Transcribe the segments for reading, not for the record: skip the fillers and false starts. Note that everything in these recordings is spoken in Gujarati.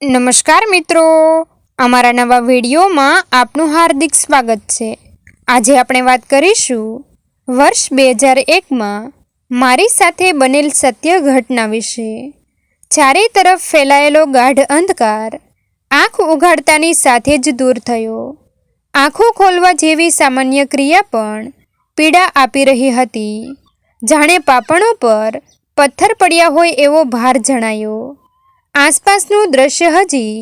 નમસ્કાર મિત્રો, અમારા નવા વિડીયોમાં આપનું હાર્દિક સ્વાગત છે। આજે આપણે વાત કરીશું વર્ષ 2001માં મારી સાથે બનેલ સત્ય ઘટના વિશે। ચારે તરફ ફેલાયેલો ગાઢ અંધકાર આંખ ઉઘાડતાની સાથે જ દૂર થયો। આંખો ખોલવા જેવી સામાન્ય ક્રિયા પણ પીડા આપી રહી હતી। જાણે પાપણો પર પથ્થર પડ્યા હોય એવો ભાર જણાયો। આસપાસનું દ્રશ્ય હજી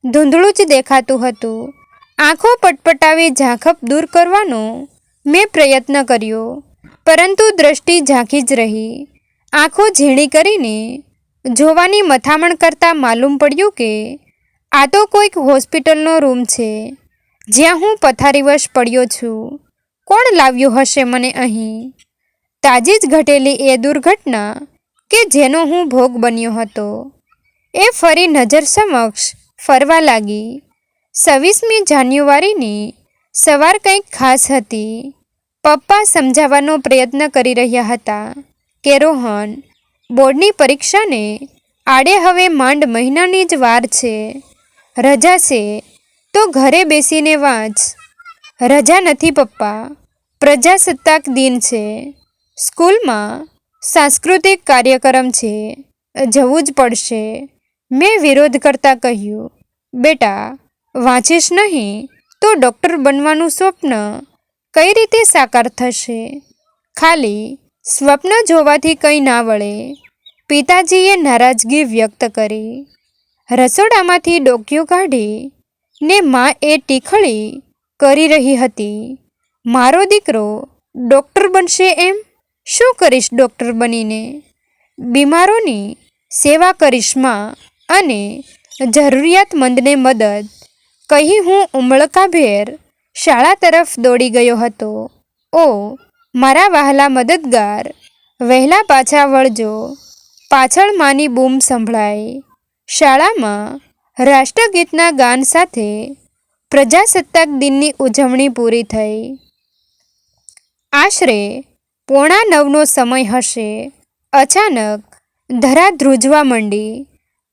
ધૂંધળું જ દેખાતું હતું। આંખો પટપટાવી ઝાંખપ દૂર કરવાનો મેં પ્રયત્ન કર્યો, પરંતુ દ્રષ્ટિ ઝાંખી જ રહી। આંખો ઝીણી કરીને જોવાની મથામણ કરતાં માલુમ પડ્યું કે આ તો કોઈક હોસ્પિટલનો રૂમ છે, જ્યાં હું પથારીવશ પડ્યો છું। કોણ લાવ્યું હશે મને અહીં? તાજી જ ઘટેલી એ દુર્ઘટના કે જેનો હું ભોગ બન્યો હતો એ ફરી નજર સમક્ષ ફરવા લાગી। 26મી જાન્યુઆરીની સવાર કંઈક ખાસ હતી। પપ્પા સમજાવવાનો પ્રયત્ન કરી રહ્યા હતા કે રોહન, બોર્ડની પરીક્ષાને આડે હવે માંડ મહિનાની જ વાર છે। રજા છે તો ઘરે બેસીને વાંચ। રજા નથી પપ્પા, પ્રજાસત્તાક દિન છે। સ્કૂલમાં સાંસ્કૃતિક કાર્યક્રમ છે, જવું જ પડશે। મેં વિરોધ કરતાં કહ્યું, બેટા, વાંચીશ નહીં તો ડૉક્ટર બનવાનું સ્વપ્ન કઈ રીતે સાકાર થશે? ખાલી સ્વપ્ન જોવાથી કંઈ ના વળે, પિતાજીએ નારાજગી વ્યક્ત કરી। રસોડામાંથી ડોકિયું કાઢી ને મા એ ટીખળી કરી રહી હતી, મારો દીકરો ડૉક્ટર બનશે એમ? શું કરીશ ડૉક્ટર બનીને? બીમારોની સેવા કરીશ માં, અને જરૂરિયાતમંદને મદદ, કહી હું ઉમળકાભેર શાળા તરફ દોડી ગયો હતો। ઓ મારા વહાલા મદદગાર, વહેલા પાછા વળજો, પાછળ માની બૂમ સંભળાઈ। શાળામાં રાષ્ટ્રગીતના ગાન સાથે પ્રજાસત્તાક દિનની ઉજવણી પૂરી થઈ। આશરે 8:45નો સમય હશે। અચાનક ધરા ધ્રુજવા માંડી।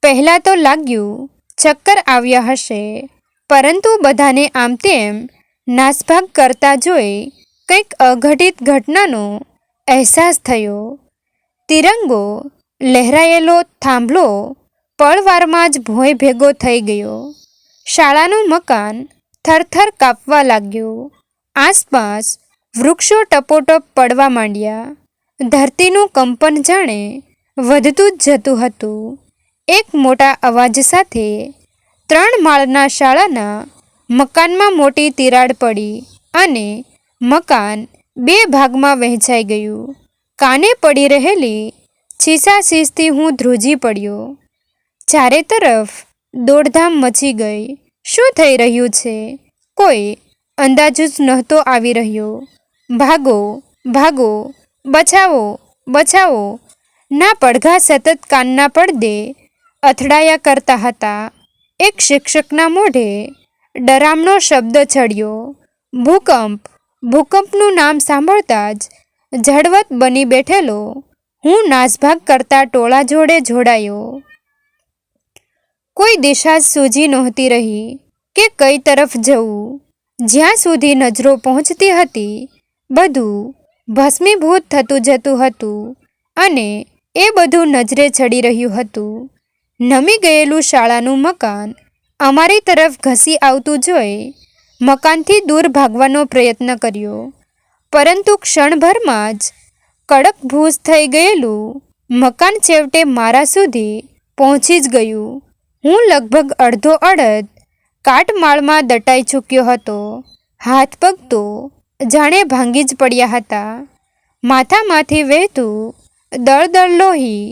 પહેલાં તો લાગ્યું ચક્કર આવ્યા હશે, પરંતુ બધાને આમતેમ નાસભાગ કરતા જોઈ કંઈક અઘટિત ઘટનાનો અહેસાસ થયો। તિરંગો લહેરાયેલો થાંભલો પળવારમાં જ ભોંય ભેગો થઈ ગયો। શાળાનું મકાન થરથર કાપવા લાગ્યું। આસપાસ વૃક્ષો ટપોટપ પડવા માંડ્યા। ધરતીનું કંપન જાણે વધતું જ જતું હતું। એક મોટા અવાજ સાથે 3 માળના શાળાના મકાનમાં મોટી તિરાડ પડી અને મકાન 2 ભાગમાં વહેંચાઈ ગયું। કાને પડી રહેલી છીસાછીસથી હું ધ્રુજી પડ્યો। ચારે તરફ દોડધામ મચી ગઈ। શું થઈ રહ્યું છે? કોઈ અંદાજ જ નહોતો આવી રહ્યો। ભાગો, ભાગો, બચાવો, બચાવો ના પડઘા સતત કાનના પડદે અથડાયા કરતા હતા। એક શિક્ષકના મોઢે ડરામણો શબ્દ ચડ્યો, ભૂકંપ। ભૂકંપનું નામ સાંભળતા જ ઝળવત બની બેઠેલો હું નાસભાગ કરતા ટોળા જોડે જોડાયો। કોઈ દિશા જ સૂઝી નહોતી રહી કે કઈ તરફ જવું। જ્યાં સુધી નજરો પહોંચતી હતી બધું ભસ્મીભૂત થતું જતું હતું અને એ બધું નજરે ચડી રહ્યું હતું। નમી ગયેલું શાળાનું મકાન અમારી તરફ ઘસી આવતું જોઈ મકાનથી દૂર ભાગવાનો પ્રયત્ન કર્યો, પરંતુ ક્ષણભરમાં જ કડક ભૂસ થઈ ગયેલું મકાન છેવટે મારા સુધી પહોંચી જ ગયું। હું લગભગ અડધો અડધ કાટમાળમાં દટાઈ ચૂક્યો હતો। હાથ પગ તો જાણે ભાંગી જ પડ્યા હતા। માથામાંથી વહેતું દળદળ લોહી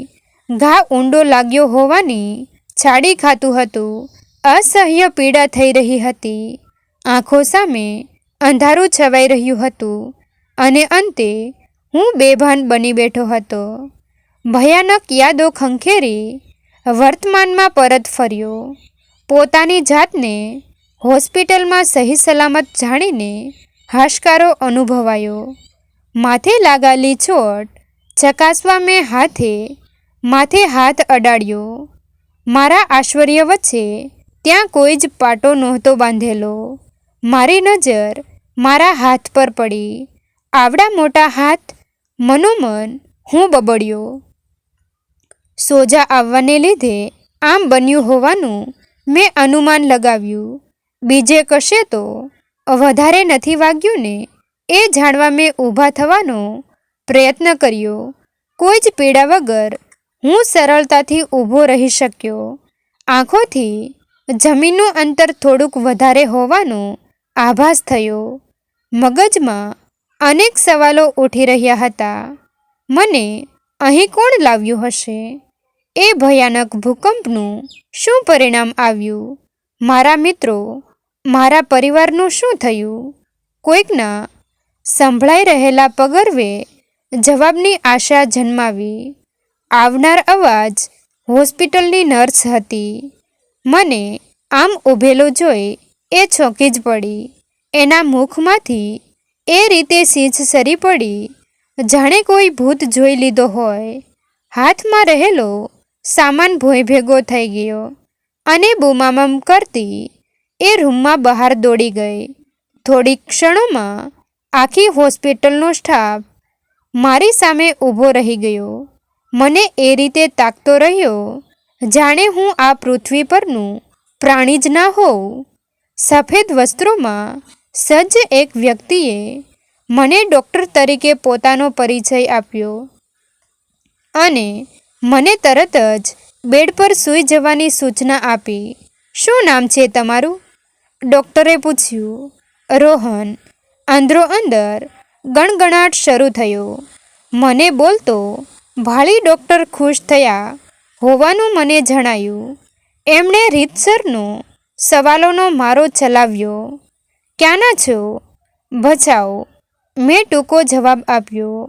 ઘા ઊંડો લાગ્યો હોવાની છાડી ખાતું હતું। અસહ્ય પીડા થઈ રહી હતી। આંખો સામે અંધારું છવાઈ રહ્યું હતું અને અંતે હું બેભાન બની બેઠો હતો। ભયાનક યાદો ખંખેરી વર્તમાનમાં પરત ફર્યો। પોતાની જાતને હોસ્પિટલમાં સહી સલામત જાણીને હાશકારો અનુભવાયો। માથે લાગેલી ચોટ ચકાસવા મેં માથે હાથ અડાડ્યો। મારા આશ્ચર્ય વચ્ચે ત્યાં કોઈ જ પાટો નહોતો બાંધેલો. મારી નજર મારા હાથ પર પડી. આવડા મોટા હાથ! મનોમન હું બબડ્યો. સોજા આવવાને લીધે આમ બન્યું હોવાનું મેં અનુમાન લગાવ્યું. બીજે કશે તો વધારે નથી વાગ્યું ને એ જાણવા મેં ઊભા થવાનો પ્રયત્ન કર્યો. કોઈ જ પીડા વગર હું સરળતાથી ઊભો રહી શક્યો. આંખોથી જમીનનું અંતર થોડુંક વધારે હોવાનો આભાસ થયો. મગજમાં અનેક સવાલો ઉઠી રહ્યા હતા. મને અહીં કોણ લાવ્યું હશે? એ ભયાનક ભૂકંપનું શું પરિણામ આવ્યું? મારા મિત્રો, મારા પરિવારનું શું થયું? કોઈકના સંભળાઈ રહેલા પગરવે જવાબની આશા જન્માવી. આવનાર અવાજ હોસ્પિટલની નર્સ હતી. મને આમ ઊભેલો જોઈ એ ચોંકી જ પડી. એના મુખમાંથી એ રીતે સીંચ સરી પડી જાણે કોઈ ભૂત જોઈ લીધો હોય. હાથમાં રહેલો સામાન ભોંય ભેગો થઈ ગયો અને બૂમાબૂમ કરતી એ રૂમમાં બહાર દોડી ગઈ. થોડીક ક્ષણોમાં આખી હોસ્પિટલનો સ્ટાફ મારી સામે ઊભો રહી ગયો. મને એ રીતે તાકતો રહ્યો જાણે હું આ પૃથ્વી પરનું પ્રાણી જ ના હોઉં. સફેદ વસ્ત્રોમાં સજ્જ એક વ્યક્તિએ મને ડૉક્ટર તરીકે પોતાનો પરિચય આપ્યો અને મને તરત જ બેડ પર સૂઈ જવાની સૂચના આપી. શું નામ છે તમારું? ડૉક્ટરે પૂછ્યું. રોહન. અંદરો અંદર ગણગણાટ શરૂ થયો. મને બોલતો ભાળી ડૉક્ટર ખુશ થયા હોવાનું મને જણાયું. એમણે રીતસરનો સવાલોનો મારો ચલાવ્યો. ક્યાંના છો? ભચાઉ. મેં ટૂંકો જવાબ આપ્યો.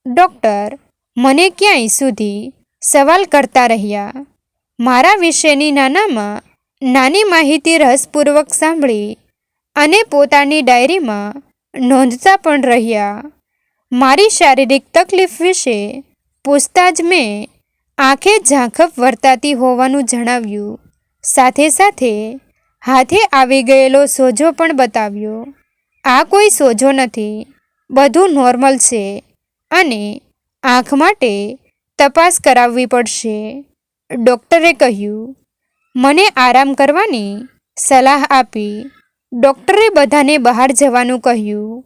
ડૉક્ટર મને ક્યાંય સુધી સવાલ કરતા રહ્યા. મારા વિશેની નાનામાં નાની માહિતી રસપૂર્વક સાંભળી અને પોતાની ડાયરીમાં નોંધતા પણ રહ્યા. મારી શારીરિક તકલીફ વિશે પૂછતા જ મેં આંખે ઝાંખપ વર્તાતી હોવાનું જણાવ્યું. સાથે સાથે હાથે આવી ગયેલો સોજો પણ બતાવ્યો. આ કોઈ સોજો નથી, બધું નોર્મલ છે અને આંખ માટે તપાસ કરાવવી પડશે, ડૉક્ટરે કહ્યું. મને આરામ કરવાની સલાહ આપી. ડૉક્ટરે બધાને બહાર જવાનું કહ્યું.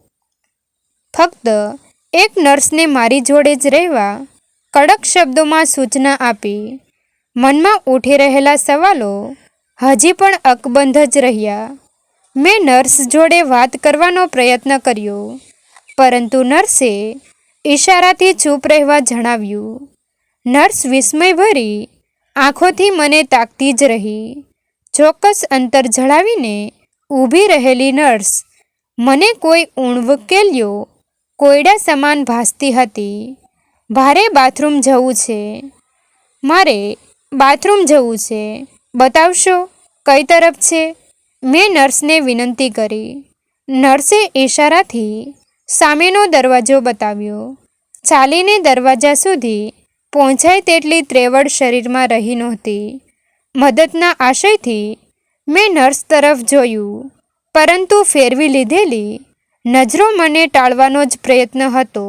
ફક્ત એક નર્સને મારી જોડે જ રહેવા કડક શબ્દોમાં સૂચના આપી. મનમાં ઉઠી રહેલા સવાલો હજી પણ અકબંધ જ રહ્યા. મેં નર્સ જોડે વાત કરવાનો પ્રયત્ન કર્યો, પરંતુ નર્સે ઈશારાથી ચૂપ રહેવા જણાવ્યું. નર્સ વિસ્મયભરી આંખોથી મને તાકતી જ રહી. ચોક્કસ અંતર જળાવીને ઊભી રહેલી નર્સ મને કોઈ ઉણવકેલ્યો કોયડા સમાન ભાસતી હતી. ભારે બાથરૂમ જવું છે. મારે બાથરૂમ જવું છે. બતાવશો કઈ તરફ છે? મેં નર્સને વિનંતી કરી. નર્સે ઈશારાથી સામેનો દરવાજો બતાવ્યો. ચાલીને દરવાજા સુધી પહોંચાય તેટલી ત્રેવડ શરીરમાં રહી નહોતી. મદદના આશયથી મેં નર્સ તરફ જોયું, પરંતુ ફેરવી લીધેલી નજરો મને ટાળવાનો જ પ્રયત્ન હતો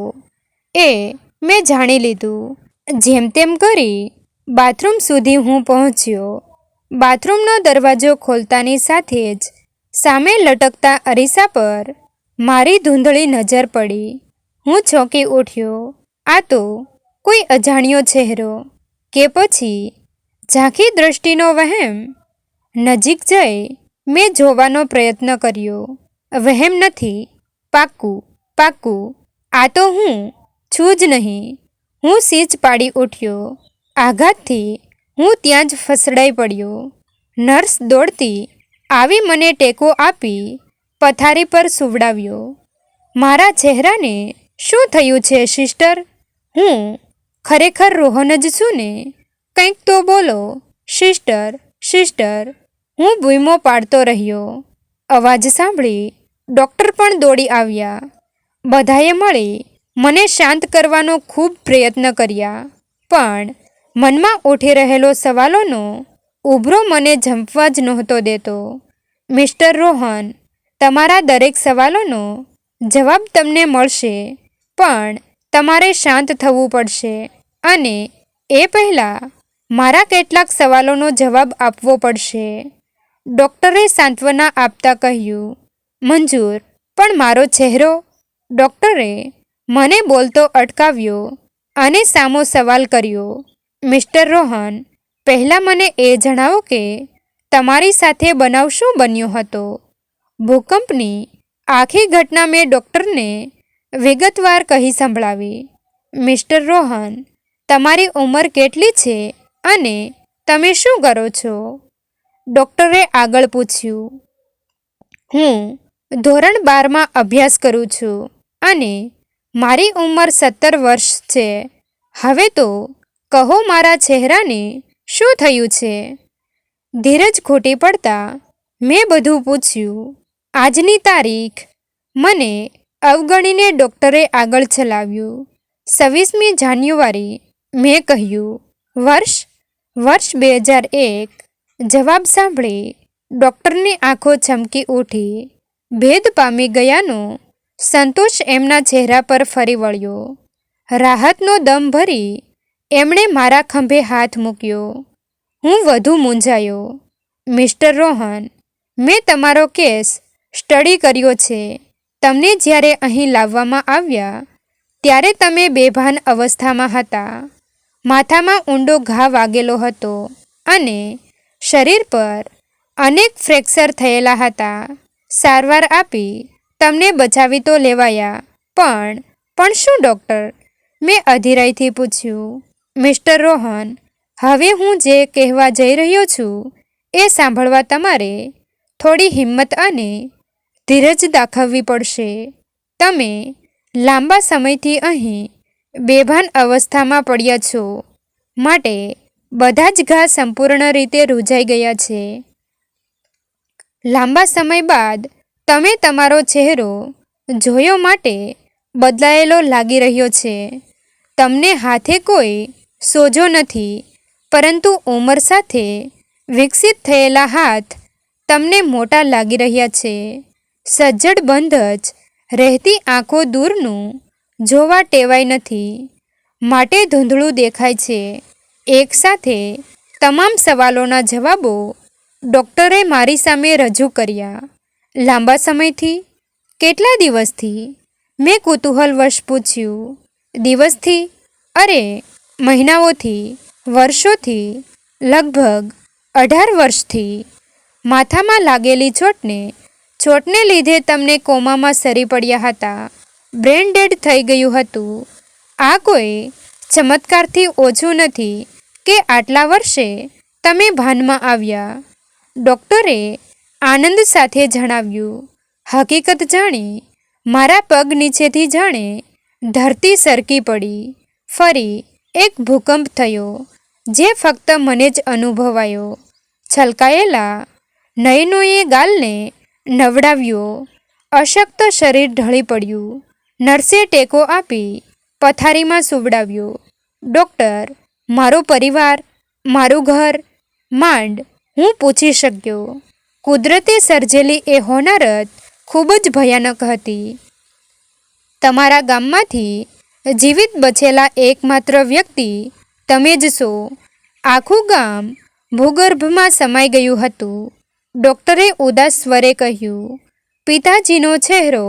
એ મેં જાણી લીધું. જેમ તેમ કરી બાથરૂમ સુધી હું પહોંચ્યો. બાથરૂમનો દરવાજો ખોલતાની સાથે જ સામે લટકતા અરીસા પર મારી ધૂંધળી નજર પડી. હું ચોંકી ઉઠ્યો. આ તો કોઈ અજાણ્યો ચહેરો કે પછી ઝાંખી દૃષ્ટિનો વહેમ? નજીક જઈ મેં જોવાનો પ્રયત્ન કર્યો. વહેમ નથી, પાક્કું પાક્કું આ તો હું છું જ નહીં. હું સીચ પાડી ઉઠ્યો. આઘાતથી હું ત્યાં જ ફસડાઈ પડ્યો. નર્સ દોડતી આવી મને ટેકો આપી પથારી પર સુવડાવ્યો. મારા ચહેરાને શું થયું છે સિસ્ટર? હું ખરેખર રોહન જ છું ને? કંઈક તો બોલો સિસ્ટર, સિસ્ટર. હું બૂમો પાડતો રહ્યો. અવાજ સાંભળી ડૉક્ટર પણ દોડી આવ્યા. બધાએ મળી મને શાંત કરવાનો ખૂબ પ્રયત્ન કર્યા, પણ મનમાં ઉઠી રહેલો સવાલોનો ઉભરો મને જંપવા જ નહોતો દેતો. મિસ્ટર રોહન, તમારા દરેક સવાલોનો જવાબ તમને મળશે, પણ તમારે શાંત થવું પડશે અને એ પહેલાં મારા કેટલાક સવાલોનો જવાબ આપવો પડશે. ડૉક્ટરે સાંત્વના આપતા કહ્યું. મંજૂર, પણ મારો ચહેરો? ડૉક્ટરે મને બોલતો અટકાવ્યો અને સામો સવાલ કર્યો. મિસ્ટર રોહન, પહેલાં મને એ જણાવો કે તમારી સાથે બનાવ શું બન્યો હતો? ભૂકંપની આખી ઘટના મેં ડૉક્ટરને વિગતવાર કહી સંભળાવી. મિસ્ટર રોહન, તમારી ઉંમર કેટલી છે અને તમે શું કરો છો? ડૉક્ટરે આગળ પૂછ્યું. હું ધોરણ 12માં અભ્યાસ કરું છું અને મારી ઉંમર 17 વર્ષ છે. હવે તો કહો, મારા ચહેરાને શું થયું છે? ધીરજ ખૂટી પડતા મેં બધું પૂછ્યું. આજની તારીખ મને અવગણીને ડૉક્ટરે આગળ ચલાવ્યું. 26મી જાન્યુઆરી. મેં કહ્યું. વર્ષ 2001. જવાબ સાંભળી ડૉક્ટરની આંખો ચમકી ઉઠી. ભેદ પામી ગયાનો સંતોષ એમના ચહેરા પર ફરી વળ્યો. રાહતનો દમ ભરી એમણે મારા ખંભે હાથ મૂક્યો. હું વધુ મૂંઝાયો. મિસ્ટર રોહન, મેં તમારો કેસ સ્ટડી કર્યો છે. તમને જ્યારે અહીં લાવવામાં આવ્યા ત્યારે તમે બેભાન અવસ્થામાં હતા. માથામાં ઊંડો ઘા વાગેલો હતો અને શરીર પર અનેક ફ્રેક્ચર થયેલા હતા. સારવાર આપી તમને બચાવી તો લેવાયા, પણ શું ડૉક્ટર? મેં અધીરાઈથી પૂછ્યું. મિસ્ટર રોહન, હવે હું જે કહેવા જઈ રહ્યો છું એ સાંભળવા તમારે થોડી હિંમત અને ધીરજ દાખવવી પડશે. તમે લાંબા સમયથી અહીં બેભાન અવસ્થામાં પડ્યા છો, માટે બધા જ ઘા સંપૂર્ણ રીતે રૂઝાઈ ગયા છે. લાંબા સમય બાદ તમે તમારો ચહેરો જોયો માટે બદલાયેલો લાગી રહ્યો છે. તમને હાથે કોઈ સોજો નથી, પરંતુ ઉંમર સાથે વિકસિત થયેલા હાથ તમને મોટા લાગી રહ્યા છે. સજ્જડ બંધ જ રહેતી આંખો દૂરનું જોવા ટેવાઈ નથી, માટે ધૂંધળું દેખાય છે. એક સાથે તમામ સવાલોના જવાબો ડૉક્ટરે મારી સામે રજૂ કર્યા. લાંબા સમયથી? કેટલા દિવસથી? મેં કુતૂહલવશ પૂછ્યું. દિવસથી? અરે, મહિનાઓથી, વર્ષોથી, લગભગ 18 વર્ષથી. માથામાં લાગેલી ચોટને લીધે તમને કોમામાં સરી પડ્યા હતા. બ્રેન ડેડ થઈ ગયું હતું. આ કોઈ ચમત્કારથી ઓછું નથી કે આટલા વર્ષે તમે ભાનમાં આવ્યા. ડૉક્ટરે આનંદ સાથે જણાવ્યું. હકીકત જાણી મારા પગ નીચેથી જાણે ધરતી સરકી પડી. ફરી એક ભૂકંપ થયો, જે ફક્ત મને જ અનુભવાયો. છલકાયેલા નયનોએ ગાલને નવડાવ્યો. અશક્ત શરીર ઢળી પડ્યું. નર્સે ટેકો આપી પથારીમાં સુવડાવ્યો. ડૉક્ટર, મારો પરિવાર, મારું ઘર? માંડ હું પૂછી શક્યો. કુદરતે સર્જેલી એ હોનારત ખૂબ જ ભયાનક હતી. તમારા ગામમાંથી જીવિત બચેલા એકમાત્ર વ્યક્તિ તમે જ છો. આખું ગામ ભૂગર્ભમાં સમાઈ ગયું હતું. ડૉક્ટરે ઉદાસ સ્વરે કહ્યું. પિતાજીનો ચહેરો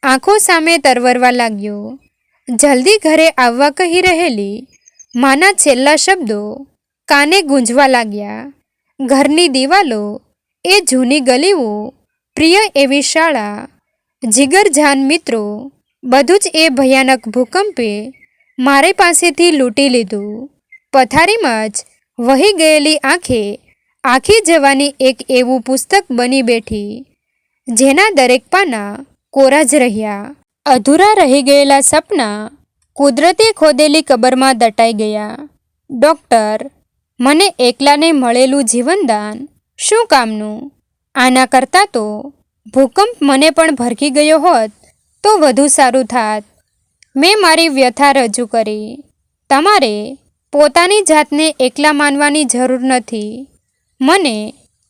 આંખો સામે તરવરવા લાગ્યો. જલ્દી ઘરે આવવા કહી રહેલી માના છેલ્લા શબ્દો કાને ગૂંજવા લાગ્યા. ઘરની દિવાલો, એ જૂની ગલીઓ, પ્રિય એવી શાળા, જીગરજાન મિત્રો, બધું જ એ ભયાનક ભૂકંપે મારી પાસેથી લૂંટી લીધું. પથારીમાં જ વહી ગયેલી આંખે આખી જવાની એક એવું પુસ્તક બની બેઠી, જેના દરેક પાના કોરા જ રહ્યા. અધૂરા રહી ગયેલા સપના કુદરતે ખોદેલી કબરમાં દટાઈ ગયા. ડૉક્ટર, મને એકલાને મળેલું જીવનદાન શું કામનું? આના કરતાં તો ભૂકંપ મને પણ ભરખી ગયો હોત તો વધુ સારું થાત. મેં મારી વ્યથા રજૂ કરી. તમારે પોતાની જાતને એકલા માનવાની જરૂર નથી. મને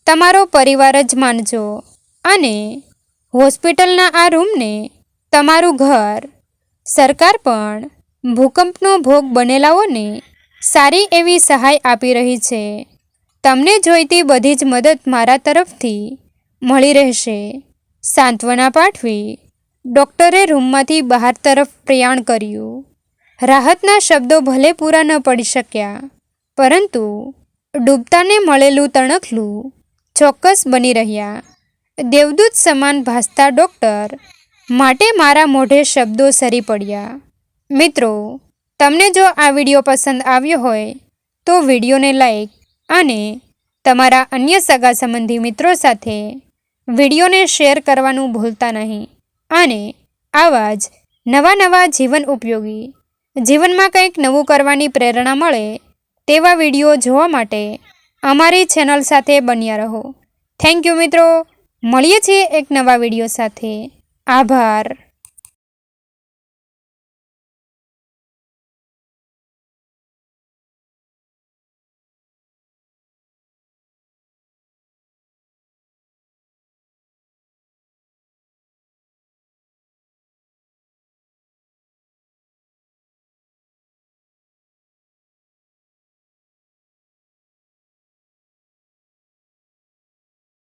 તમારો પરિવાર જ માનજો અને હોસ્પિટલના આ રૂમને તમારું ઘર. સરકાર પણ ભૂકંપનો ભોગ બનેલાઓને સારી એવી સહાય આપી રહી છે. તમને જોઈતી બધી જ મદદ મારા તરફથી મળી રહેશે. સાંત્વના પાઠવી ડૉક્ટરે રૂમમાંથી બહાર તરફ પ્રયાણ કર્યું. રાહતના શબ્દો ભલે પૂરા ન પડી શક્યા, પરંતુ ડૂબતાને મળેલું તણખલું ચોક્કસ બની રહ્યા. દેવદૂત સમાન ભાસતા ડૉક્ટર માટે મારા મોઢે શબ્દો સરી પડ્યા. મિત્રો, તમને જો આ વિડીયો પસંદ આવ્યો હોય તો વિડીયોને લાઈક અને તમારા અન્ય સગા સંબંધી મિત્રો સાથે વિડીયોને શેર કરવાનું ભૂલતા નહીં. અને આવા જ નવા જીવન ઉપયોગી, જીવનમાં કંઈક નવું કરવાની પ્રેરણા મળે તેવા વિડીયો જોવા માટે અમારી ચેનલ સાથે બન્યા રહો. થેન્ક યુ મિત્રો. મળીએ છીએ એક નવા વિડીયો સાથે. આભાર.